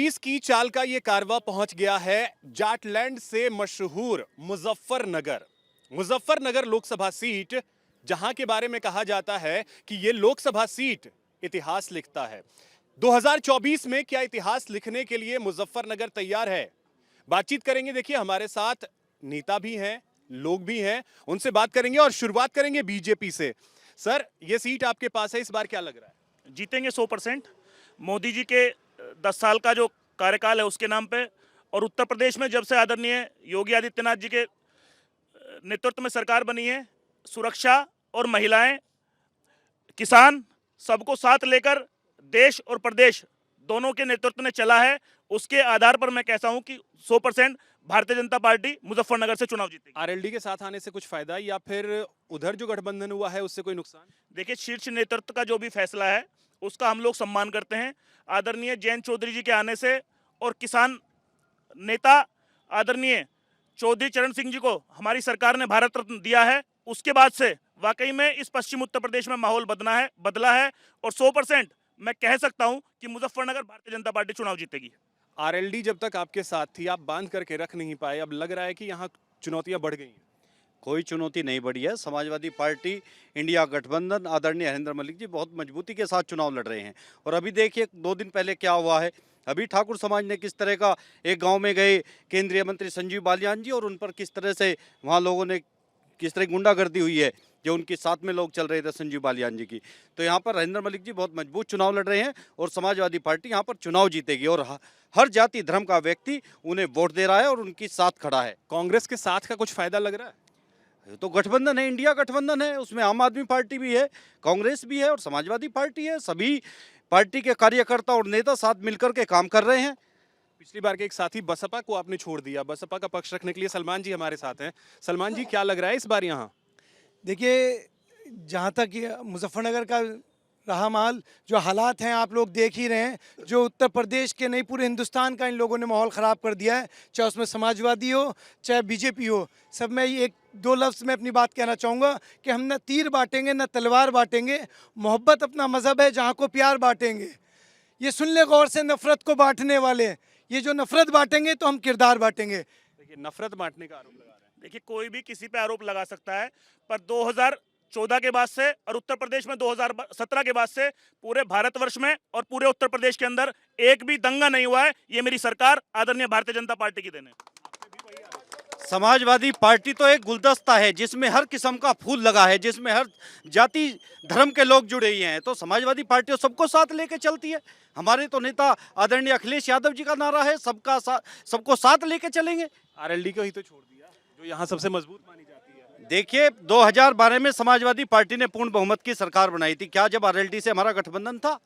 2024 की चाल का ये कारवा पहुंच गया है जाटलैंड से मशहूर मुजफ्फरनगर। मुजफ्फरनगर लोकसभा सीट, जहां के बारे में कहा जाता है कि ये लोकसभा सीट इतिहास लिखता है। 2024 में क्या इतिहास लिखने के लिए मुजफ्फरनगर तैयार है? बातचीत करेंगे। देखिए, हमारे साथ नेता भी हैं, लोग भी हैं, उनसे बात करेंगे और शुरुआत करेंगे बीजेपी से। सर, ये सीट आपके पास है, इस बार क्या लग रहा है? जीतेंगे 100%। मोदी जी के 10 साल का जो कार्यकाल है उसके नाम पे, और उत्तर प्रदेश में जब से आदरणीय योगी आदित्यनाथ जी के नेतृत्व में सरकार बनी है, सुरक्षा और महिलाएं, किसान, सबको साथ लेकर देश और प्रदेश दोनों के नेतृत्व में चला है। उसके आधार पर मैं कहता हूं कि 100% भारतीय जनता पार्टी मुजफ्फरनगर से चुनाव जीतेगी। आरएलडी के साथ आने से कुछ फायदा या फिर उधर जो गठबंधन हुआ है उससे कोई नुकसान? देखिए, शीर्ष नेतृत्व का जो भी फैसला है उसका हम लोग सम्मान करते हैं। आदरणीय जयंत चौधरी जी के आने से और किसान नेता आदरणीय चौधरी चरण सिंह जी को हमारी सरकार ने भारत रत्न दिया है, उसके बाद से वाकई में इस पश्चिम उत्तर प्रदेश में माहौल बदला है और 100% मैं कह सकता हूं कि मुजफ्फरनगर भारतीय जनता पार्टी चुनाव जीतेगी। आरएलडी जब तक आपके साथ थी, आप बांध करके रख नहीं पाए, अब लग रहा है कि यहाँ चुनौतियां बढ़ गई हैं। कोई चुनौती नहीं बढ़ी है। समाजवादी पार्टी, इंडिया गठबंधन, आदरणीय हरेंद्र मलिक जी बहुत मजबूती के साथ चुनाव लड़ रहे हैं। और अभी देखिए 2 दिन पहले क्या हुआ है। अभी ठाकुर समाज ने किस तरह का, एक गांव में गए केंद्रीय मंत्री संजीव बालियान जी और उन पर किस तरह से वहां लोगों ने किस तरह गुंडागर्दी हुई है, जो उनके साथ में लोग चल रहे थे संजीव बालियान जी की। तो यहाँ पर हरेंद्र मलिक जी बहुत मजबूत चुनाव लड़ रहे हैं और समाजवादी पार्टी यहाँ पर चुनाव जीतेगी और हर जाति धर्म का व्यक्ति उन्हें वोट दे रहा है और उनके साथ खड़ा है। कांग्रेस के साथ का कुछ फायदा लग रहा है? ये तो गठबंधन है, इंडिया गठबंधन है, उसमें आम आदमी पार्टी भी है, कांग्रेस भी है और समाजवादी पार्टी है। सभी पार्टी के कार्यकर्ता और नेता साथ मिलकर के काम कर रहे हैं। पिछली बार के एक साथी बसपा को आपने छोड़ दिया। बसपा का पक्ष रखने के लिए सलमान जी हमारे साथ हैं। सलमान जी, क्या लग रहा है इस बार यहाँ? देखिए, जहाँ तक ये मुजफ्फरनगर का रहा माल, जो हालात हैं आप लोग देख ही रहे हैं। जो उत्तर प्रदेश के नहीं, पूरे हिंदुस्तान का इन लोगों ने माहौल ख़राब कर दिया है, चाहे उसमें समाजवादी हो चाहे बीजेपी हो। सब में एक 2 लफ्ज़ में अपनी बात कहना चाहूँगा कि हम न तीर बांटेंगे न तलवार बांटेंगे, मोहब्बत अपना मज़हब है, जहाँ को प्यार बांटेंगे। ये सुन ले गौर से, नफ़रत को बांटने वाले, ये जो नफ़रत बांटेंगे तो हम किरदार बांटेंगे। देखिए, नफरत बांटने का आरोप लगा रहे हैं। देखिए, कोई भी किसी पे आरोप लगा सकता है, पर 2014 के बाद से और उत्तर प्रदेश में 2017 के बाद से पूरे भारतवर्ष में और पूरे उत्तर प्रदेश के अंदर एक भी दंगा नहीं हुआ है। ये मेरी सरकार आदरणीय भारतीय जनता पार्टी की देन है। समाजवादी पार्टी तो एक गुलदस्ता है जिसमें हर किस्म का फूल लगा है, जिसमें हर जाति धर्म के लोग जुड़े हुए हैं। तो समाजवादी पार्टी सबको साथ लेके चलती है। हमारे तो नेता आदरणीय अखिलेश यादव जी का नारा है, सबको साथ लेके चलेंगे। आरएलडी को ही तो छोड़ दिया, जो यहाँ सबसे मजबूत मानी जाती है। देखिए, 2012 में समाजवादी पार्टी ने पूर्ण बहुमत की सरकार बनाई थी। क्या जब आरएलडी से हमारा गठबंधन था?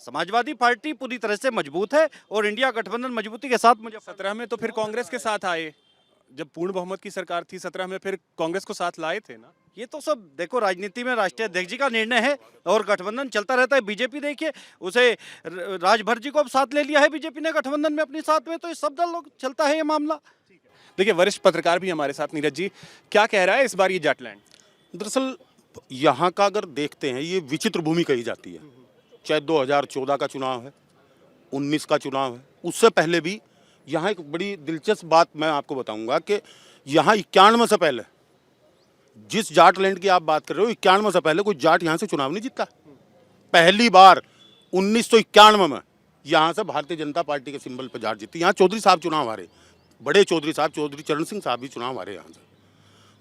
समाजवादी पार्टी पूरी तरह से मजबूत है और इंडिया गठबंधन मजबूती के साथ। मुझे 17 में तो फिर कांग्रेस के साथ आए, जब पूर्ण बहुमत की सरकार थी 17 में, फिर कांग्रेस को साथ लाए थे ना। ये तो सब देखो, राजनीति में राष्ट्रीय अध्यक्ष जी का निर्णय है और गठबंधन चलता रहता है। बीजेपी देखिए, उसे राजभर जी को अब साथ ले लिया है बीजेपी ने गठबंधन में अपने साथ में। तो इस सब दल चलता है ये मामला। देखिए, वरिष्ठ पत्रकार भी हमारे साथ, नीरज जी, क्या कह रहा है इस बार ये जाटलैंड? दरअसल यहाँ का अगर देखते हैं, ये विचित्र भूमि कही जाती है। चाहे 2014 का चुनाव है, 19 का चुनाव है, उससे पहले भी यहाँ एक बड़ी दिलचस्प बात मैं आपको बताऊंगा कि यहाँ 91 से पहले, जिस जाटलैंड की आप बात कर रहे हो, 91 से पहले कोई जाट यहाँ से चुनाव नहीं जीता। पहली बार 1991 में यहाँ से भारतीय जनता पार्टी के सिंबल पर जाट जीती। यहाँ चौधरी साहब चुनाव हारे, बड़े चौधरी साहब, चौधरी चरण सिंह साहब भी चुनाव हारे यहाँ से।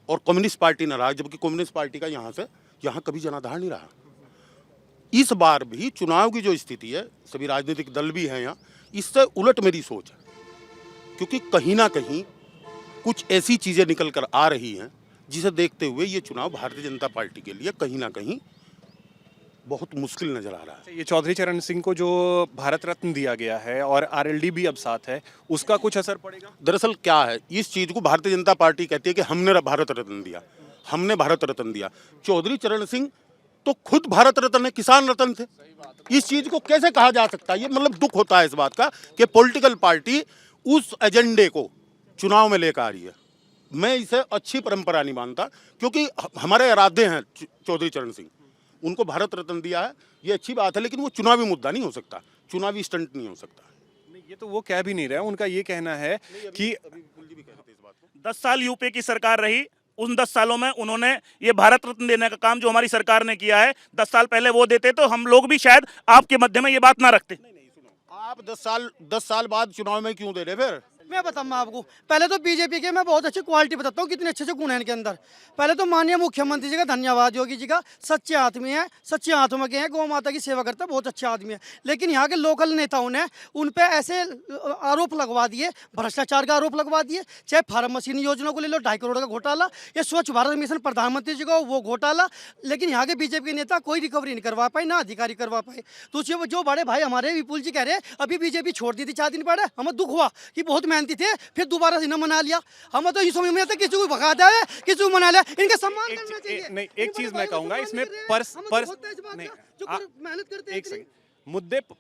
और कम्युनिस्ट पार्टी न रहा, जबकि कम्युनिस्ट पार्टी का यहाँ कभी जनाधार नहीं रहा। इस बार भी चुनाव की जो स्थिति है, सभी राजनीतिक दल भी हैं यहाँ, इससे उलट मेरी सोच है। क्योंकि कहीं ना कहीं कुछ ऐसी चीज़ें निकल कर आ रही हैं जिसे देखते हुए ये चुनाव भारतीय जनता पार्टी के लिए कहीं ना कहीं बहुत मुश्किल नजर आ रहा है। ये चौधरी चरण सिंह को जो भारत रत्न दिया गया है और आरएलडी भी अब साथ है, उसका कुछ असर पड़ेगा? दरअसल क्या है, इस चीज़ को भारतीय जनता पार्टी कहती है कि हमने भारत रत्न दिया, हमने भारत रत्न दिया। चौधरी चरण सिंह तो खुद भारत रत्न है, किसान रत्न थे। इस चीज़ को कैसे कहा जा सकता है? ये मतलब दुख होता है इस बात का कि पॉलिटिकल पार्टी उस एजेंडे को चुनाव में लेकर आ रही है। मैं इसे अच्छी परंपरा नहीं मानता, क्योंकि हमारे आराध्य हैं चौधरी चरण सिंह, उनको भारत रत्न दिया है, ये अच्छी बात है, लेकिन वो चुनावी मुद्दा नहीं हो सकता, चुनावी स्टंट नहीं हो सकता। नहीं, ये तो वो कह भी नहीं रहे, उनका ये कहना है कि 10 साल यूपी की सरकार रही, उन 10 सालों में उन्होंने ये भारत रत्न देने का काम जो हमारी सरकार ने किया है, 10 साल पहले वो देते तो हम लोग भी शायद आपके मध्य में ये बात ना रखते। आप 10 साल बाद चुनाव में क्यों दे रहे फिर? मैं बताऊंगा आपको, पहले तो बीजेपी के मैं बहुत अच्छी क्वालिटी बताता हूँ, कितने अच्छे अच्छे गुण हैं इनके अंदर। पहले तो माननीय मुख्यमंत्री जी का धन्यवाद, योगी जी का, सच्चे आदमी है, सच्चे आत्मा के हैं, गौ माता की सेवा करते हैं, बहुत अच्छे आदमी है। लेकिन यहाँ के लोकल नेताओं ने उन पे ऐसे आरोप लगवा दिए, भ्रष्टाचार का आरोप लगवा दिए, चाहे फार्म मशीन योजना को ले लो, 2.5 करोड़ का घोटाला, या स्वच्छ भारत मिशन प्रधानमंत्री जी का वो घोटाला। लेकिन यहाँ के बीजेपी के नेता कोई रिकवरी नहीं करवा पाए, ना अधिकारी करवा पाए। तो जो बड़े भाई हमारे विपुल जी कह रहे हैं अभी बीजेपी छोड़ दी थी 4 दिन पहले, हमें दुख हुआ कि बहुत मेहनती थे, फिर दोबारा से इन्हें मना लिया। हम तो ये समझ में आता किसी को भगा दिया है, किसी को मना लिया, इनका सम्मान करना चाहिए। नहीं, एक चीज मैं कहूंगा इसमें नहीं, मेहनत करते हैं एक सेकंड,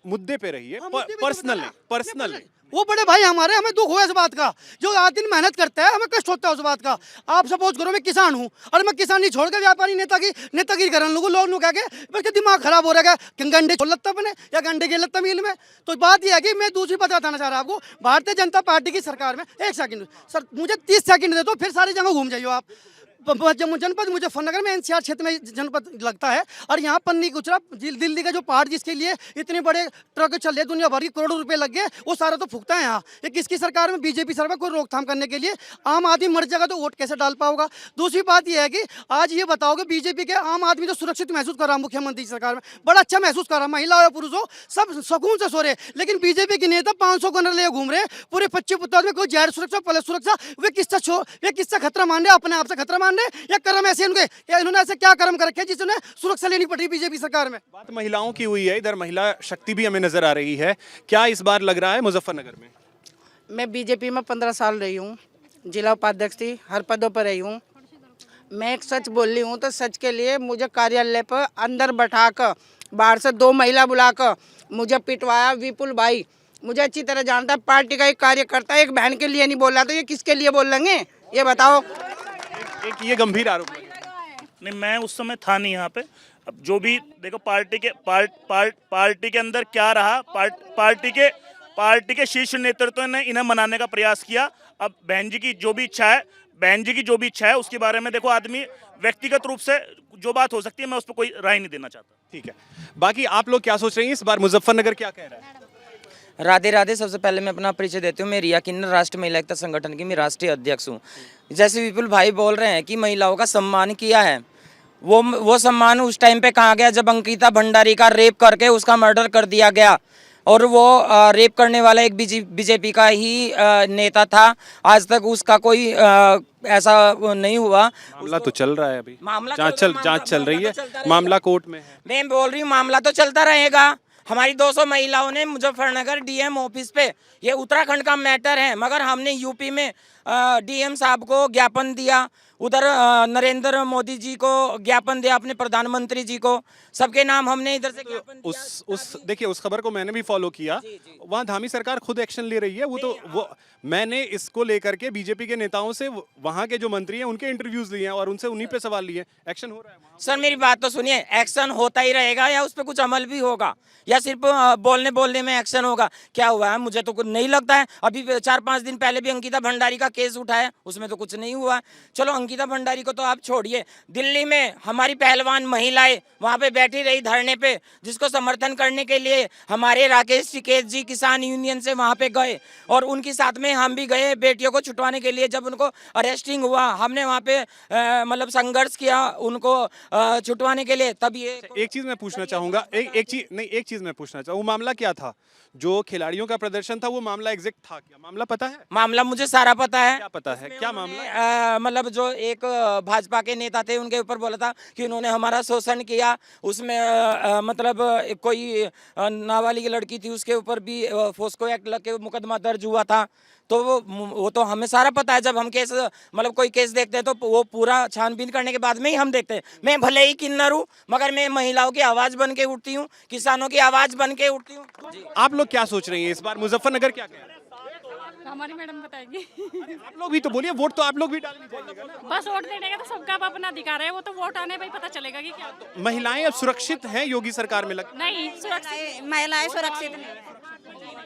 मुद्दे पे रहिए, हाँ, मुद्दे पे तो पर्सनल बताया। पर्सनल नहीं। वो बड़े भाई हमारे, हमें दुख हुआ इस बात का, जो आठ दिन मेहनत करता है, हमें कष्ट होता है उस बात का। आप सपोज करो मैं किसान हूँ और मैं किसान नहीं छोड़ के व्यापारी नेतागिरी करने लोगों लोग कह के बल्कि दिमाग खराब हो रहा है कि गंडे छोड़ लगता बने या गंडे के लगता मिल में। तो बात यह है कि मैं दूसरी बात बताना चाह रहा हूँ आपको, भारतीय जनता पार्टी की सरकार में, एक सेकंड सर, मुझे 30 सेकंड दे दो, फिर सारी जगह घूम जाइए आप। जनपद मुजफ्फरनगर में एनसीआर क्षेत्र में जनपद लगता है, और यहाँ पन्नी गुजरा दिल्ली का जो पहाड़ जिसके लिए इतने बड़े ट्रक चल रहे, दुनिया भर के करोड़ों रुपए लग गए, वो सारा तो फूकता है यहाँ। ये किसकी सरकार में? बीजेपी सरकार। कोई रोकथाम करने के लिए आम आदमी मर जाएगा तो वोट कैसे डाल पाओगा? दूसरी बात यह है कि आज ये बताओगे बीजेपी के आम आदमी तो सुरक्षित महसूस कर रहा, मुख्यमंत्री सरकार में बड़ा अच्छा महसूस कर रहा, महिला हो पुरुष हो सब सुकून से सो रहे। लेकिन बीजेपी के नेता 500 गनर ले घूम रहे पूरे 25 पुत्तर में, कोई जैर सुरक्षा पुलिस सुरक्षा, वे किससे खतरा मान रहे? अपने आप से खतरा मान रहे या कर्म ऐसे उनके, या इन्होंने ऐसे क्या कर्म कर रखे जिसने सुरक्षा लेनी पड़ रही बीजेपी सरकार में? बात महिलाओं की हुई है, इधर महिला शक्ति भी हमें नजर आ रही है। क्या इस बार लग रहा है मुजफ्फरनगर में? मैं बीजेपी में 15 साल रही हूँ, जिला उपाध्यक्ष थी, हर पदों पर रही हूँ। मैं एक सच बोल रही हूँ तो सच के लिए मुझे कार्यालय पर अंदर बैठाकर बाहर से 2 महिला बुलाकर मुझे पिटवाया। विपुल भाई मुझे अच्छी तरह जानता है, पार्टी का एक कार्यकर्ता एक बहन के लिए नहीं बोल रहा, तो ये किसके लिए बोल लेंगे ये बताओ? एक ये गंभीर आरोप है। नहीं, मैं उस समय था नहीं यहाँ पे। अब जो भी देखो पार्टी के अंदर क्या रहा, पार्टी के शीर्ष नेतृत्व ने इन्हें मनाने का प्रयास किया। अब बहन जी की जो भी इच्छा है उसके बारे में देखो, आदमी व्यक्तिगत रूप से जो बात हो सकती है मैं उस पर कोई राय नहीं देना चाहता। ठीक है, बाकी आप लोग क्या सोच रहे हैं इस बार मुजफ्फरनगर क्या कह रहा है? राधे राधे। सबसे पहले मैं अपना परिचय देती हूँ। मैं रिया किन्नर, राष्ट्रीय महिला एकता संगठन की मैं राष्ट्रीय अध्यक्ष हूँ। जैसे विपुल भाई बोल रहे हैं कि महिलाओं का सम्मान किया है, वो सम्मान उस टाइम पे कहाँ गया जब अंकिता भंडारी का रेप करके उसका मर्डर कर दिया गया, और वो रेप करने वाला एक बीजेपी का ही नेता था। आज तक उसका कोई ऐसा नहीं हुआ। मामला तो चल रहा है अभी, मामला जांच चल रही है, मामला कोर्ट में है। मैं बोल रही हूँ मामला तो चलता रहेगा। हमारी 200 महिलाओं ने मुजफ्फरनगर डीएम ऑफिस पे, ये उत्तराखंड का मैटर है, मगर हमने यूपी में डीएम साहब को ज्ञापन दिया, उधर नरेंद्र मोदी जी को ज्ञापन दिया, अपने प्रधानमंत्री जी को, सबके नाम हमने इधर से ज्ञापन दिया। देखिए उस खबर को मैंने भी फॉलो किया। वहाँ धामी सरकार खुद एक्शन ले रही है। वो मैंने इसको लेकर के बीजेपी के नेताओं से, वहाँ के जो मंत्री हैं उनके इंटरव्यूज लिए हैं और उनसे उन्हीं पे सवाल लिए। एक्शन हो रहा है वहाँ। सर मेरी बात तो सुनिए, एक्शन होता ही रहेगा या उस पर कुछ अमल भी होगा, या सिर्फ बोलने में एक्शन होगा? क्या हुआ है मुझे तो नहीं लगता है। अभी 4-5 दिन पहले भी अंकिता भंडारी का केस उठाया, उसमें तो कुछ नहीं हुआ। चलो अंकिता भंडारी को तो आप छोड़िए, दिल्ली में हमारी पहलवान महिलाएं वहाँ पे बैठी रही धरने पे, जिसको समर्थन करने के लिए हमारे राकेश टिकैत जी किसान यूनियन से वहाँ पे गए, और उनके साथ में हम भी गए बेटियों को छुटवाने के लिए। जब उनको अरेस्टिंग हुआ, हमने वहाँ पे मतलब संघर्ष किया उनको छुटवाने के लिए। तब ये एक चीज मैं पूछना चाहूंगा, एक चीज मैं पूछना चाहूँ, मामला क्या था? जो खिलाड़ियों का प्रदर्शन था वो मामला एग्जैक्ट था क्या? मामला पता है? मामला मुझे सारा पता है। क्या पता है, क्या मामला? मतलब जो एक भाजपा के नेता थे उनके ऊपर बोला था कि उन्होंने हमारा शोषण किया, उसमें मतलब कोई नाबालिग लड़की थी उसके ऊपर भी फोस्को एक्ट लग के मुकदमा दर्ज हुआ था। तो वो तो हमें सारा पता है। जब हम केस मतलब कोई केस देखते हैं तो वो पूरा छानबीन करने के बाद में ही हम देखते हैं। मैं भले ही किन्नर हूँ मगर मैं महिलाओं की आवाज़ बन के उठती हूँ, किसानों की आवाज़ बन के उठती हूँ। आप लोग क्या सोच रही हैं इस बार मुजफ्फरनगर क्या कह रहे हैं? हमारी मैडम बताएगी। आप लोग भी तो बोलिए, वोट तो आप लोग भी डालनी चाहिए ना। बस वोट देने का तो सबका अपना अधिकार है, वो तो वोट आने पे ही पता चलेगा कि क्या। महिलाएं अब सुरक्षित हैं योगी सरकार में? नहीं सुरक्षित, महिलाएं सुरक्षित नहीं है।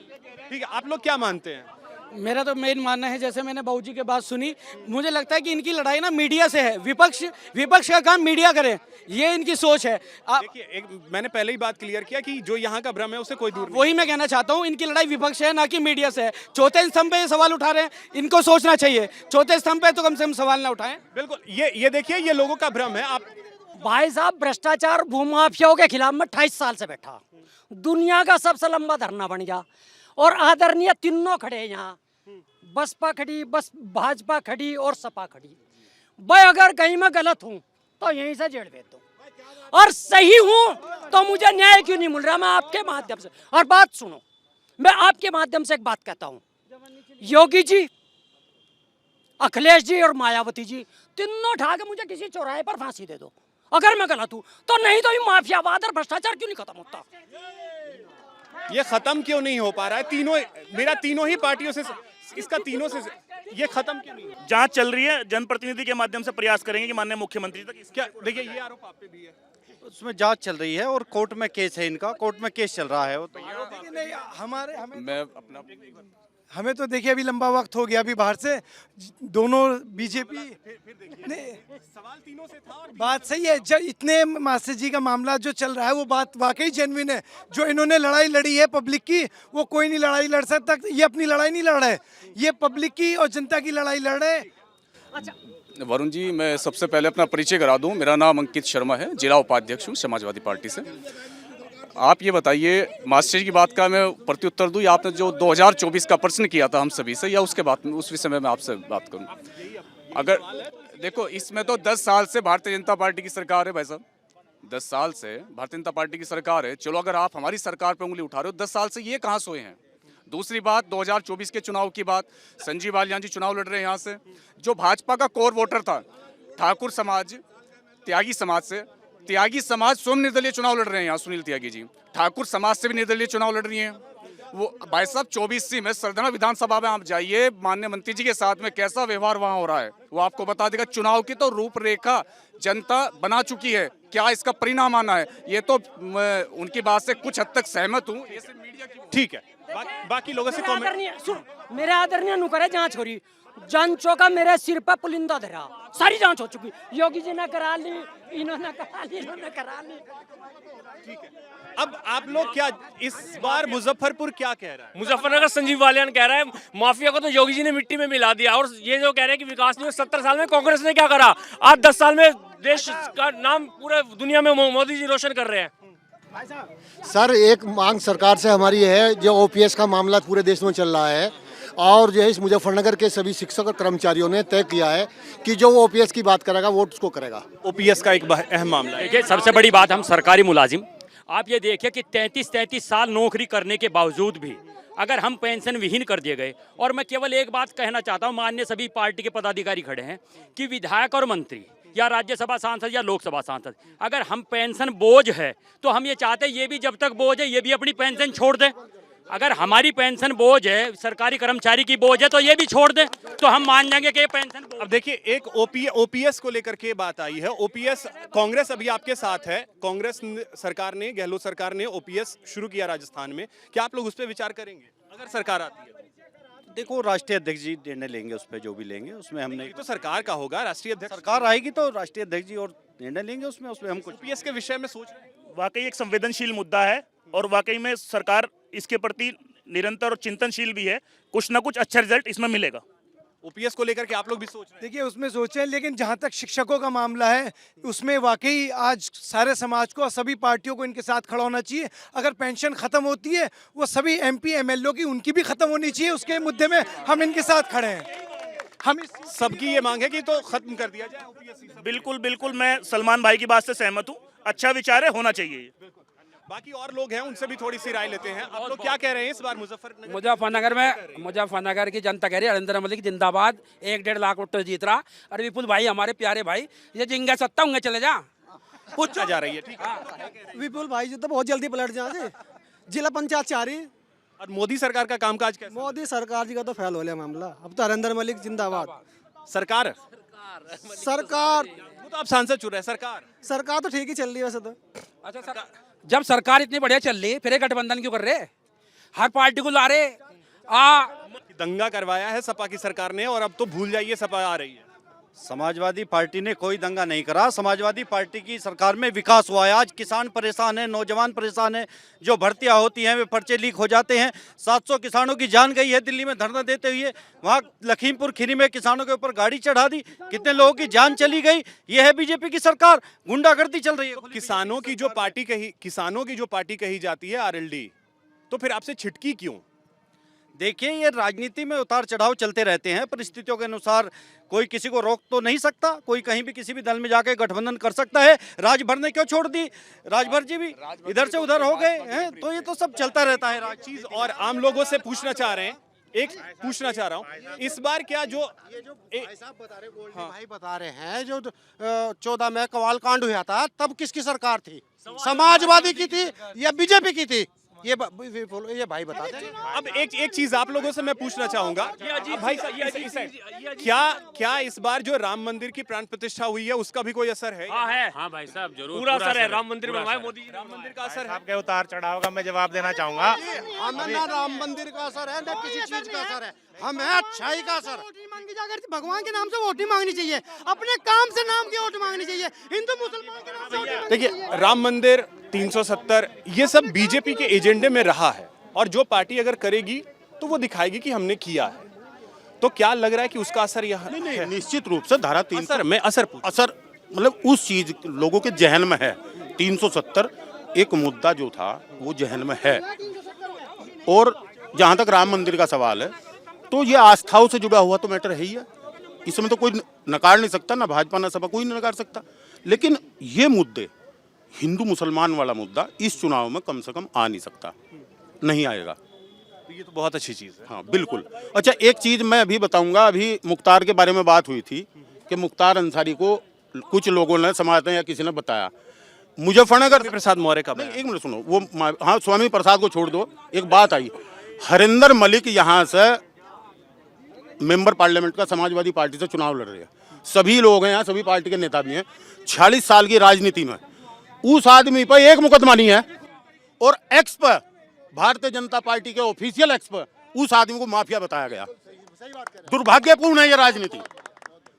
ठीक है, आप लोग क्या मानते हैं? मेरा तो मेन मानना है, जैसे मैंने बाबूजी की बात सुनी, मुझे लगता है कि इनकी लड़ाई ना मीडिया से है। विपक्ष का काम मीडिया करे, ये इनकी सोच है। देखिए, मैंने पहले ही बात क्लियर किया कि जो यहाँ का भ्रम है उसे कोई दूर नहीं। वही मैं कहना चाहता हूँ, इनकी लड़ाई विपक्ष है ना कि मीडिया से है। चौथे स्तंभ पे ये सवाल उठा रहे हैं, इनको सोचना चाहिए। चौथे स्तंभ पे तो कम से कम सवाल ना उठाएं। बिल्कुल, ये देखिए, ये लोगों का भ्रम है। आप भाई साहब, भ्रष्टाचार भूमाफियाओं के खिलाफ में 28 साल से बैठा, दुनिया का सबसे लंबा धरना बन गया, और आदरणीय तीनों खड़े हैं यहाँ। बसपा खड़ी, बस भाजपा खड़ी और सपा खड़ी। भाई अगर कहीं मैं गलत हूँ तो यहीं से जेल भेज दो, और सही हूँ तो मुझे न्याय क्यों नहीं मिल रहा। मैं आपके माध्यम से, और बात सुनो, मैं आपके माध्यम से एक बात कहता हूँ, योगी जी, अखिलेश जी और मायावती जी, तीनों उठा के मुझे किसी चौराहे पर फांसी दे दो अगर मैं गलत हूँ तो। नहीं तो ये माफियावाद और भ्रष्टाचार क्यों नहीं खत्म होता? ये खत्म क्यों नहीं हो पा रहा है? मेरा तीनों ही पार्टियों से, इसका तीनों से ये खत्म क्यों नहीं? जांच चल रही है, जनप्रतिनिधि के माध्यम से प्रयास करेंगे कि माननीय मुख्यमंत्री तक क्या देखिए, ये आरोप आप पे भी है। उसमें जांच चल रही है और कोर्ट में केस है, इनका कोर्ट में केस चल रहा है। वो तो लेकिन नहीं, मैं अपना हमें तो देखिए अभी लंबा वक्त हो गया, अभी बाहर से दोनों बीजेपी सवाल तीनों से था और बात सही है। जब इतने मास्टर जी का मामला जो चल रहा है वो बात वाकई जेन्युइन है। जो इन्होंने लड़ाई लड़ी है पब्लिक की, वो कोई नहीं लड़ाई लड़ सकता। ये अपनी लड़ाई नहीं लड़ रहे, ये पब्लिक की और जनता की लड़ाई लड़ रहे। वरुण जी, मैं सबसे पहले अपना परिचय करा दूं। मेरा नाम अंकित शर्मा है, जिला उपाध्यक्ष हूं समाजवादी पार्टी से। आप ये बताइए, मास्टर जी की बात का मैं प्रत्युत्तर दूं या आपने जो 2024 का प्रश्न किया था हम सभी से, या उसके बाद उस विषय में मैं आपसे बात करूं? अगर देखो, इसमें तो 10 साल से भारतीय जनता पार्टी की सरकार है भाई साहब, 10 साल से भारतीय जनता पार्टी की सरकार है। चलो, अगर आप हमारी सरकार पर उंगली उठा रहे हो, 10 साल से ये कहाँ सोए हैं? दूसरी बात, 2024 के चुनाव की बात, संजीव बालियान जी चुनाव लड़ रहे हैं यहाँ से। जो भाजपा का कोर वोटर था, ठाकुर समाज, त्यागी समाज से, त्यागी समाज स्वयं निर्दलीय चुनाव लड़ रहे हैं यहाँ, सुनील त्यागी जी। ठाकुर समाज से भी निर्दलीय चुनाव लड़ रही हैं वो। भाई साहब, 24 में सरदना विधानसभा में आप जाइए, माननीय मंत्री जी के साथ में कैसा व्यवहार वहाँ हो रहा है वो आपको बता देगा। चुनाव की तो रूपरेखा जनता बना चुकी है, क्या इसका परिणाम आना है ये तो मैं उनकी बात से कुछ हद तक सहमत हूँ। ये सिर्फ मीडिया की ठीक है, बाकी लोगों से कमेंट। मेरे आदरणीय नुकरे जांच हो रही, जांचों का मेरे सिर पर पुलिंदा धरा, सारी जांच हो चुकी। योगी जी ने करा ली, इन्होंने करा ली, इन्होंने करा ली। ठीक है, अब आप लोग क्या इस बार मुजफ्फरपुर क्या कह रहा है? मुजफ्फरनगर संजीव बालियान कह रहा है माफिया को तो योगी जी ने मिट्टी में मिला दिया, और ये जो कह रहे हैं कि विकास नहीं हुआ। 70 साल में कांग्रेस ने क्या करा, आज 10 साल में देश का नाम पूरे दुनिया में मोदी जी रोशन कर रहे हैं। सर, एक मांग सरकार से हमारी है, जो ओपीएस का मामला पूरे देश में चल रहा है, और जो है इस मुजफ्फरनगर के सभी शिक्षक और कर्मचारियों ने तय किया है कि जो वो ओपीएस की बात करेगा वोट उसको करेगा। ओपीएस का एक अहम मामला है। देखिए, सबसे बड़ी बात, हम सरकारी मुलाजिम, आप ये देखिए कि 33 साल नौकरी करने के बावजूद भी अगर हम पेंशन विहीन कर दिए गए, और मैं केवल एक बात कहना चाहता हूँ, माननीय सभी पार्टी के पदाधिकारी खड़े हैं कि विधायक और मंत्री या राज्यसभा सांसद या लोकसभा सांसद, अगर हम पेंशन बोझ है तो हम ये चाहते हैं ये भी जब तक बोझ है ये भी अपनी पेंशन छोड़ दें। अगर हमारी पेंशन बोझ है, सरकारी कर्मचारी की बोझ है, तो ये भी छोड़ दें, तो हम मान जाएंगे कि ये पेंशन बोझ। अब देखिए, एक ओपीएस को लेकर के बात आई है। ओपीएस, कांग्रेस अभी आपके साथ है, कांग्रेस सरकार ने, गहलोत सरकार ने ओपीएस शुरू किया राजस्थान में, क्या आप लोग उस पर विचार करेंगे अगर सरकार आती है? देखो, राष्ट्रीय अध्यक्ष जी निर्णय लेंगे, उस पर जो भी लेंगे उसमें हमने तो सरकार का होगा, राष्ट्रीय अध्यक्ष सरकार आएगी तो राष्ट्रीय अध्यक्ष जी और निर्णय लेंगे, उसमें हम कुछ ओपीएस के विषय में सोच रहे हैं। वाकई एक संवेदनशील मुद्दा है, और वाकई में सरकार इसके प्रति निरंतर और चिंतनशील भी है। कुछ ना कुछ अच्छा रिजल्ट इसमें मिलेगा। ओपीएस को लेकर के आप लोग भी सोच रहे हैं? देखिए, उसमें सोचें, लेकिन जहाँ तक शिक्षकों का मामला है, उसमें वाकई आज सारे समाज को और सभी पार्टियों को इनके साथ खड़ा होना चाहिए। अगर पेंशन खत्म होती है, वो सभी एमपी एमएलए की, उनकी भी खत्म होनी चाहिए। उसके मुद्दे में हम इनके साथ खड़े हैं। हम सबकी ये मांग है कि तो खत्म कर दिया जाए ओपीएस। बिल्कुल बिल्कुल, मैं सलमान भाई की बात से सहमत हूँ। अच्छा विचार है, होना चाहिए। बाकी और लोग हैं, उनसे भी थोड़ी सी राय लेते हैं। आप लोग क्या कह रहे हैं इस बार मुजफ्फरनगर की जनता कह रही है नरेंद्र मोदी जिंदाबाद, 1-1.5 लाख वोट जीत रहा। और विपुल भाई, हमारे प्यारे भाई, ये जिंगा सत्ता होंगे चले जा पूछा जा रही है। ठीक है, विपुल भाई जी तो बहुत जल्दी पलट जाए, जिला पंचायत चाह रही। और मोदी सरकार का कामकाज कैसा? मोदी सरकार जी का तो फेल हो गया मामला। अब तो नरेंद्र मलिक जिंदाबाद। सरकार वो तो आप सांसद चुन रहे हैं। सरकार तो ठीक ही चल रही है वैसे तो। अच्छा सर, जब सरकार इतनी बढ़िया चल रही, फिर ये गठबंधन क्यों कर रहे? हर पार्टी को ला रहे दंगा करवाया है सपा की सरकार ने और अब तो भूल जाइए सपा आ रही है। समाजवादी पार्टी ने कोई दंगा नहीं करा। समाजवादी पार्टी की सरकार में विकास हुआ है। आज किसान परेशान है, नौजवान परेशान है, जो भर्तियां होती हैं वे पर्चे लीक हो जाते हैं। 700 किसानों की जान गई है दिल्ली में धरना देते हुए। वहां लखीमपुर खीरी में किसानों के ऊपर गाड़ी चढ़ा दी, कितने लोगों की जान चली गई। ये है बीजेपी की सरकार, गुंडागर्दी चल रही है। किसानों की जो पार्टी कही जाती है आरएलडी, तो फिर आपसे छिटकी क्यों? देखिए, ये राजनीति में उतार चढ़ाव चलते रहते हैं। परिस्थितियों के अनुसार कोई किसी को रोक तो नहीं सकता, कोई कहीं भी किसी भी दल में जाके गठबंधन कर सकता है। राजभर ने क्यों छोड़ दी? राजभर जी भी इधर से उधर हो गए हैं, तो ये तो सब चलता रहता है। चीज और आम लोगों से पूछना चाह रहे हैं, पूछना चाह रहा हूँ इस बार क्या जो भाई साहब बता रहे, भाई बता रहे हैं, जो 14 में कवाल कांड हुआ था तब किसकी सरकार थी? समाजवादी की थी या बीजेपी की थी? ये भाई बताते हैं। अब एक चीज आप लोगों से मैं पूछना चाहूंगा भाई साहब, क्या इस बार जो राम मंदिर की प्राण प्रतिष्ठा हुई है उसका भी कोई असर है? हाँ भाई साहब, जरूर पूरा असर है। राम मंदिर बनवाए मोदी जी, राम मंदिर का असर है। आपके उतार चढ़ाव का मैं जवाब देना चाहूंगा। हमें ना राम मंदिर का असर है, ना किसी चीज का असर है, हमें अच्छाई का असर। वोट नहीं मांगी जाकर भगवान के नाम से वोट नहीं मांगनी चाहिए, अपने काम से नाम की वोट मांगनी चाहिए। हिंदू मुसलमान के नाम से वोट नहीं मांगनी चाहिए। देखिए, राम मंदिर 370 ये सब बीजेपी के एजेंडे में रहा है और जो पार्टी अगर करेगी तो वो दिखाएगी कि हमने किया है। तो क्या लग रहा है कि उसका असर यहाँ नहीं, निश्चित रूप से धारा 300 असर मतलब उस चीज लोगों के जहन में है। 370 एक मुद्दा जो था वो जहन में है। और जहां तक राम मंदिर का सवाल है, तो ये आस्थाओं से जुड़ा हुआ तो मैटर है ही है, इसमें तो कोई नकार नहीं सकता, ना भाजपा ना सपा कोई नहीं नकार सकता। लेकिन ये मुद्दे, हिंदू मुसलमान वाला मुद्दा इस चुनाव में कम से कम आ नहीं सकता, नहीं आएगा। तो ये तो बहुत अच्छी चीज है। हाँ बिल्कुल। अच्छा, एक चीज मैं अभी बताऊंगा। अभी मुख्तार के बारे में बात हुई थी कि मुख्तार अंसारी को कुछ लोगों ने, समाज ने या किसी ने बताया। मुजफ्फरनगर प्रसाद मौर्य का एक मिनट सुनो, वो हाँ स्वामी प्रसाद को छोड़ दो। एक बात आई, हरिंदर मलिक यहाँ से मेंबर पार्लियामेंट का समाजवादी पार्टी से चुनाव लड़ रहे हैं। सभी लोग हैं यहाँ, सभी पार्टी के नेता भी हैं। 46 साल की राजनीति में उस आदमी पर एक मुकदमा नहीं है, और एक्स पर, भारतीय जनता पार्टी के ऑफिशियल एक्स पर उस आदमी को माफिया बताया गया। दुर्भाग्यपूर्ण है ये राजनीति।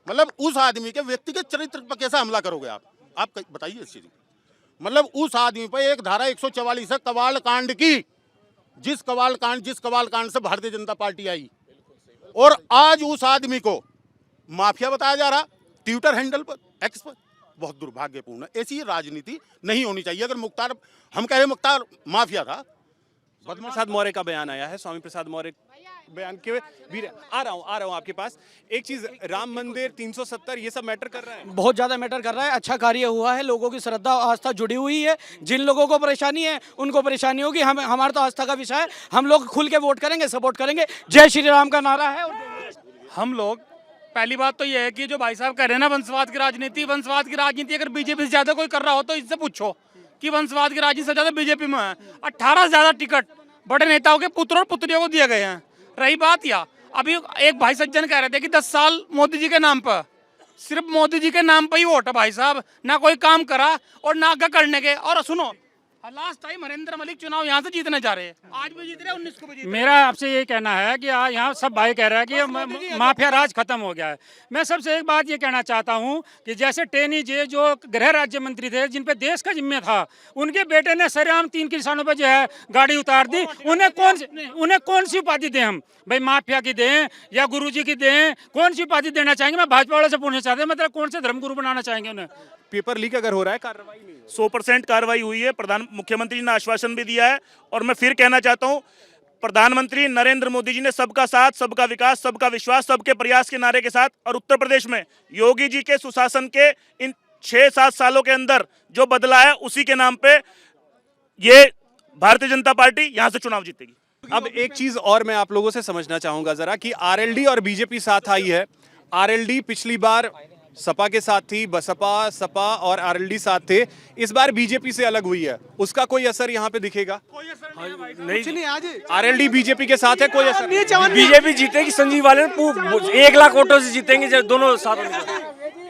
मतलब उस आदमी के व्यक्तिगत चरित्र पर कैसा हमला करोगे आप बताइए इस चीज। मतलब उस आदमी पर एक धारा 144 है कवाल कांड की, जिस कवाल कांड से भारतीय जनता पार्टी आई, और आज उस आदमी को माफिया बताया जा रहा ट्विटर हैंडल पर, एक्स पर। बहुत दुर्भाग्यपूर्ण है। ऐसी राजनीति नहीं होनी चाहिए। अगर मुख्तार, हम कह रहे मुख्तार माफिया था। प्रसाद मौर्य का बयान आया है, स्वामी प्रसाद मौर्य बयान के भी आ रहा हूं आपके पास। एक चीज, राम मंदिर 370 ये सब मैटर कर रहा है, बहुत ज़्यादा मैटर कर रहा है। अच्छा कार्य हुआ है, लोगों की श्रद्धा और आस्था जुड़ी हुई है। जिन लोगों को परेशानी है उनको परेशानी होगी, हमारा तो आस्था का विषय है। हम लोग खुल के वोट करेंगे, सपोर्ट करेंगे। जय श्री राम का नारा है। हम लोग, पहली बात तो ये है कि जो भाई साहब कह रहे हैं ना वंशवाद की राजनीति अगर बीजेपी से ज्यादा कोई कर रहा हो तो इससे पूछो कि वंशवाद की राजनीति से ज्यादा बीजेपी में है। 18 से ज्यादा टिकट बड़े नेताओं के पुत्र और पुत्रियों को दिए गए हैं। रही बात या अभी एक भाई सज्जन कह रहे थे कि 10 साल मोदी जी के नाम पर, सिर्फ मोदी जी के नाम पर ही वोट है भाई साहब, ना कोई काम करा और ना आगे करने के। और सुनो, लास्ट टाइम हरिंदर मलिक चुनाव यहाँ से जीतने जा रहे हैं, आज भी जीत रहे, 19 को भी जीत रहे। मेरा आपसे ये कहना है कि यहाँ सब भाई कह रहे हैं कि माफिया राज खत्म हो गया है। मैं सबसे एक बात ये कहना चाहता हूँ कि जैसे टेनी जे जो गृह राज्य मंत्री थे, जिन पे देश का जिम्मे था, उनके बेटे ने सरेआम 3 किसानों पे जो है गाड़ी उतार दी। उन्हें कौन सी उपाधि दें हम? भाई माफिया की दें या गुरुजी की दें? कौन सी उपाधि देना चाहेंगे? मैं भाजपा वालों से पूछना चाहते हैं, मतलब कौन से धर्मगुरु बनाना चाहेंगे उन्हें? पेपर लीक अगर हो रहा है, कार्रवाई नहीं 100% कार्रवाई हुई है। मुख्यमंत्री ने आश्वासन भी दिया है। और मैं फिर कहना चाहता हूं, प्रधानमंत्री नरेंद्र मोदी जी ने सबका साथ, सबका विकास, सबका विश्वास, सबके प्रयास के नारे के साथ, और उत्तर प्रदेश में योगी जी के सुशासन के इन 6-7 सालों के अंदर जो बदला है, उसी के नाम पे ये भारतीय जनता पार्टी यहां से चुनाव जीतेगी। अब एक चीज और मैं आप लोगों से समझना चाहूंगा जरा कि आरएलडी और बीजेपी साथ आई है। आरएलडी पिछली बार सपा के साथ थी, बसपा, सपा और आरएलडी साथ थे। इस बार बीजेपी से अलग हुई है, उसका कोई असर यहाँ पे दिखेगा? नहीं, आज आरएलडी बीजेपी के साथ है, कोई असर नहीं। बीजेपी जीतेगी, संजीव वाले 1 लाख वोटों से जीतेंगे जब दोनों साथ।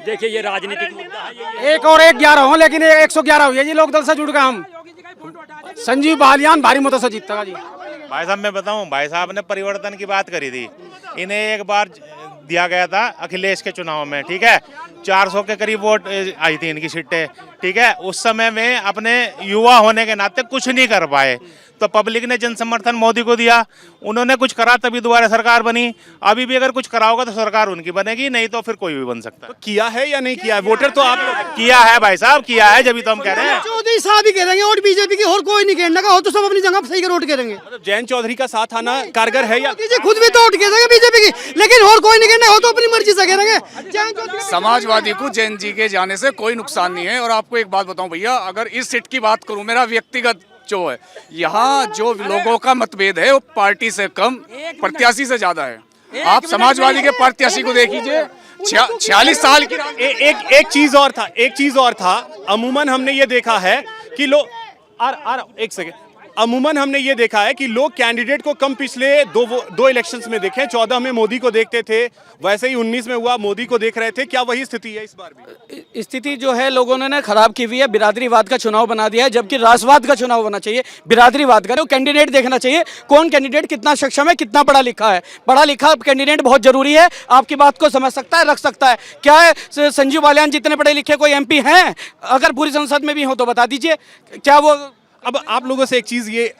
देखिए, ये राजनीतिक मुद्दा है। 1 और 1 11 हो, लेकिन 111 हुई है जी। लोक दल से जुड़ गए हम। संजीव बालियान भारी मतों से जीतता जी। भाई साहब मैं बताऊं, भाई साहब ने परिवर्तन की बात करी थी। इन्हें एक बार दिया गया था अखिलेश के चुनाव में, ठीक है, 400 के करीब वोट आई थी इनकी सीटें, ठीक है। उस समय में अपने युवा होने के नाते कुछ नहीं कर पाए, तो पब्लिक ने जन समर्थन मोदी को दिया, उन्होंने कुछ करा तभी दोबारा सरकार बनी। अभी भी अगर कुछ करा होगा तो सरकार उनकी बनेगी, नहीं तो फिर कोई भी बन सकता है। तो किया है या नहीं किया है? वोटर तो आप लोग किया है भाई साहब, किया है, जब तो हम कह रहे हैं। चौधरी साहब ही करेंगे और बीजेपी की और कोई नहीं कहने का, हो तो सब अपनी जगह सही कर वोट करेंगे। मतलब जयंत चौधरी का साथ आना कारगर है या? जी खुद भी तो वोट करेंगे बीजेपी की, लेकिन और कोई नहीं कहने, हो तो अपनी मर्जी से करेंगे। समाजवादी को जैन जी के जाने से कोई नुकसान नहीं है। और आपको एक बात बताऊं भैया, अगर इस सीट की बात करूं, मेरा व्यक्तिगत जो है, यहाँ जो लोगों का मतभेद है वो पार्टी से कम प्रत्याशी से ज्यादा है। आप समाजवादी के प्रत्याशी को देख लीजिए, 46 साल की। एक चीज और था, अमूमन हमने ये देखा है कि एक सेकंड, अमूमन हमने ये देखा है कि लोग कैंडिडेट को कम पिछले दो इलेक्शंस में देखे। 14 में मोदी को देखते थे, वैसे ही 19 में हुआ मोदी को देख रहे थे। क्या वही स्थिति है इस बार भी? स्थिति जो है लोगों ने खराब की हुई है, बिरादरीवाद का चुनाव बना दिया है, जबकि राष्ट्रवाद का चुनाव होना चाहिए, बिरादरीवाद का। तो कैंडिडेट देखना चाहिए कौन कैंडिडेट कितना सक्षम है, कितना पढ़ा लिखा है। पढ़ा लिखा कैंडिडेट बहुत जरूरी है, आपकी बात को समझ सकता है, रख सकता है। क्या है संजीव बालियान जितने पढ़े लिखे कोई MP हैं? अगर पूरी संसद में भी हो तो बता दीजिए, क्या वो? अब आप लोगों से एक चीज, ये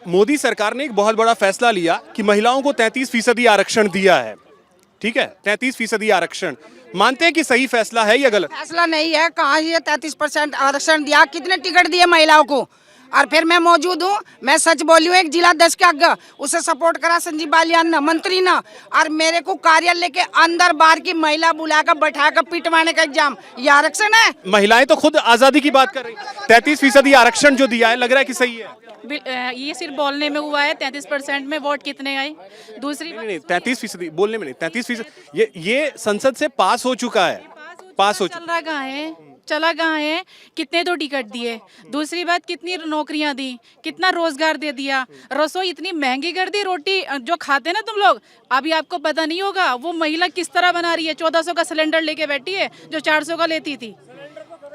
मोदी सरकार ने एक बहुत बड़ा फैसला लिया कि महिलाओं को 33% आरक्षण दिया है, ठीक है, 33% आरक्षण। मानते हैं कि सही फैसला है या गलत? फैसला नहीं है, कहाँ ये 33% आरक्षण दिया, कितने टिकट दिए महिलाओं को? और फिर मैं मौजूद हूँ, मैं सच बोली हूँ, एक जिला 10 के आगे उसे सपोर्ट करा संजीव बालियान ना, मंत्री ना, और मेरे को कार्यालय के अंदर बाहर की महिला बुलाकर बैठाकर पिटवाने का एग्जाम, ये आरक्षण है? महिलाएं तो खुद आजादी की बात कर रही। 33% आरक्षण जो दिया है, लग रहा है कि सही है? ये सिर्फ बोलने में हुआ है। 33% में वोट कितने आए? दूसरी नहीं, 33% बोलने में नहीं, 33% ये संसद से पास हो चुका है, पास हो चुका। चला कहाँ है? कितने तो टिकट दिए, दूसरी बात कितनी नौकरियां दी, कितना रोजगार दे दिया, रसोई इतनी महंगी कर दी, रोटी जो खाते ना तुम लोग, अभी आपको पता नहीं होगा वो महिला किस तरह बना रही है। 1400 का सिलेंडर लेके बैठी है जो 400 का लेती थी।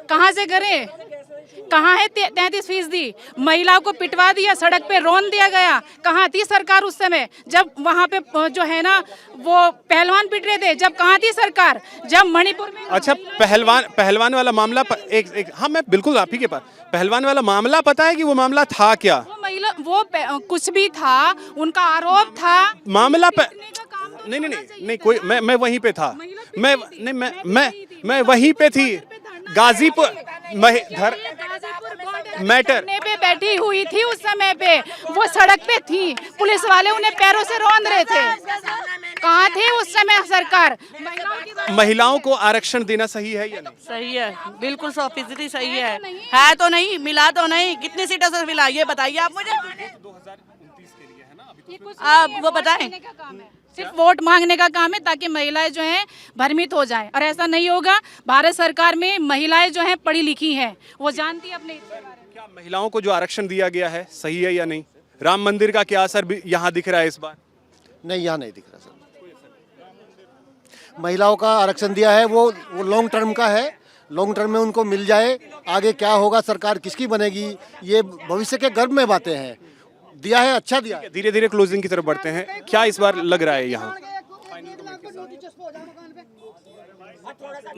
कहाँ से करें? कहाँ है 33%? महिलाओं को पिटवा दिया, सड़क पे रौन दिया गया। कहाँ थी सरकार उस समय जब वहाँ पे जो है ना वो पहलवान पिट रहे थे? जब कहाँ थी सरकार जब मणिपुर में? अच्छा, पहलवान वाला मामला हाँ, मैं बिल्कुल आप ही के पास। पहलवान वाला मामला पता है कि वो मामला था क्या? वो महिला कुछ भी था, उनका आरोप था मामला नहीं कोई, मैं वहीं पे था, मैं वहीं पे थी, गाजीपुर मैटर पे बैठी हुई थी उस समय पे, वो सड़क पे थी, पुलिस वाले उन्हें पैरों से रौंद रहे थे। कहाँ थे उस समय सरकार? महिलाओं को आरक्षण देना सही है या नहीं? सही है, बिल्कुल 100% सही है तो नहीं, मिला तो नहीं, कितनी सीटों से मिला ये बताइए आप मुझे। 2029 के लिए है ना, अभी आप वो बताएं। सिर्फ वोट मांगने का काम है ताकि महिलाएं जो हैं भ्रमित हो जाएं, और ऐसा नहीं होगा। भारत सरकार में महिलाएं जो हैं पढ़ी लिखी हैं, वो जानती है अपने। क्या महिलाओं को जो आरक्षण दिया गया है सही है या नहीं? राम मंदिर का क्या असर भी यहाँ दिख रहा है इस बार? नहीं, यहाँ नहीं दिख रहा सर। महिलाओं का आरक्षण दिया है वो लॉन्ग टर्म का है, लॉन्ग टर्म में उनको मिल जाए। आगे क्या होगा, सरकार किसकी बनेगी, ये भविष्य के गर्भ में बातें हैं। दिया है, अच्छा दिया है। धीरे धीरे क्लोजिंग की तरफ बढ़ते हैं। क्या इस बार लग रहा है यहाँ?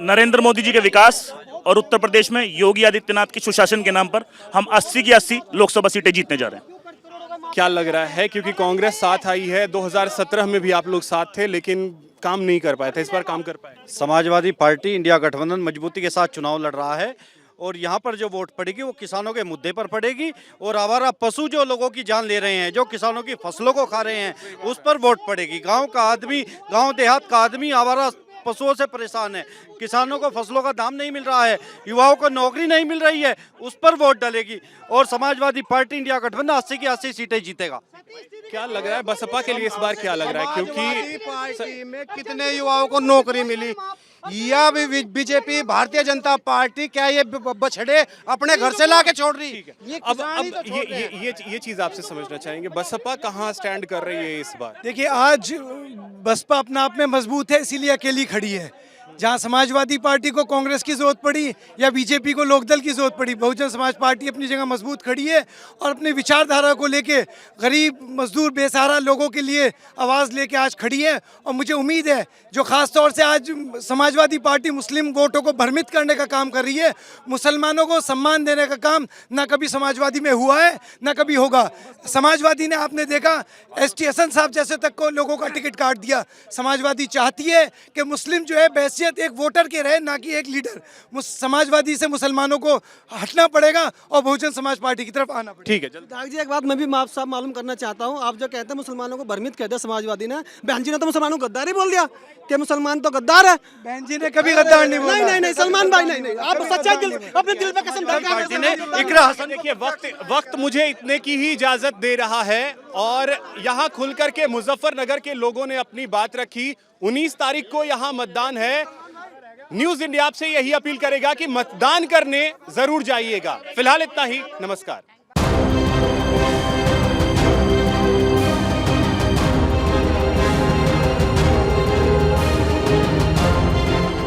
नरेंद्र मोदी जी के विकास और उत्तर प्रदेश में योगी आदित्यनाथ के सुशासन के नाम पर हम 80 की 80 लोकसभा सीटें जीतने जा रहे हैं। क्या लग रहा है? क्योंकि कांग्रेस साथ आई है, 2017 में भी आप लोग साथ थे लेकिन काम नहीं कर पाए थे, इस बार काम कर पाए। समाजवादी पार्टी इंडिया गठबंधन मजबूती के साथ चुनाव लड़ रहा है और यहाँ पर जो वोट पड़ेगी वो किसानों के मुद्दे पर पड़ेगी और आवारा पशु जो लोगों की जान ले रहे हैं, जो किसानों की फसलों को खा रहे हैं, उस पर वोट पड़ेगी। गांव का आदमी, गांव देहात का आदमी आवारा पशुओं से परेशान है, किसानों को फसलों का दाम नहीं मिल रहा है, युवाओं को नौकरी नहीं मिल रही है, उस पर वोट डालेगी और समाजवादी पार्टी इंडिया गठबंधन 80 की 80 सीटें जीतेगा। क्या लग रहा है बसपा के लिए इस बार? क्या लग रहा है? क्योंकि पार्टी में कितने युवाओं को नौकरी मिली, या भी बीजेपी भारतीय जनता पार्टी क्या ये बछड़े अपने घर से ला के छोड़ रही है? अब ये चीज आपसे समझना चाहेंगे, बसपा कहाँ स्टैंड कर रही है इस बार? देखिए, आज बसपा अपना आप में मजबूत है, इसीलिए अकेली खड़ी है। जहां समाजवादी पार्टी को कांग्रेस की जरूरत पड़ी या बीजेपी को लोकदल की जरूरत पड़ी, बहुजन समाज पार्टी अपनी जगह मजबूत खड़ी है और अपनी विचारधारा को लेके गरीब मजदूर बेसहारा लोगों के लिए आवाज़ लेके आज खड़ी है। और मुझे उम्मीद है जो ख़ास तौर से आज समाजवादी पार्टी मुस्लिम वोटों को भ्रमित करने का काम कर रही है, मुसलमानों को सम्मान देने का काम ना कभी समाजवादी में हुआ है ना कभी होगा। समाजवादी ने आपने देखा ST हसन साहब जैसे तक को लोगों का टिकट काट दिया। समाजवादी चाहती है कि मुस्लिम जो है बहैसियत एक वोटर के रहे ना कि एक लीडर। समाजवादी से मुसलमानों को हटना पड़ेगा और बहुजन समाज पार्टी की तरफ आना पड़ेगा। ठीक है, दाग जी एक बात मैं भी आपसे मालूम करना चाहता हूँ, आप जो कहते हैं मुसलमानों को भ्रमित कहते हैं समाजवादी ने, बहन जी ने तो मुसलमानों को गद्दार ही बोल दिया कि मुसलमान तो गद्दार है। बहन जी ने कभी गद्दार नहीं बोला। नहीं सलमान भाई नहीं, आप सच्चाई दिल अपने दिल पे कसम देखिए वक्त मुझे इतने की ही इजाजत दे रहा है और यहाँ खुल करके मुजफ्फरनगर के लोगों ने अपनी बात रखी। 19 तारीख को यहाँ मतदान है। न्यूज इंडिया आपसे यही अपील करेगा कि मतदान करने जरूर जाइएगा। फिलहाल इतना ही, नमस्कार।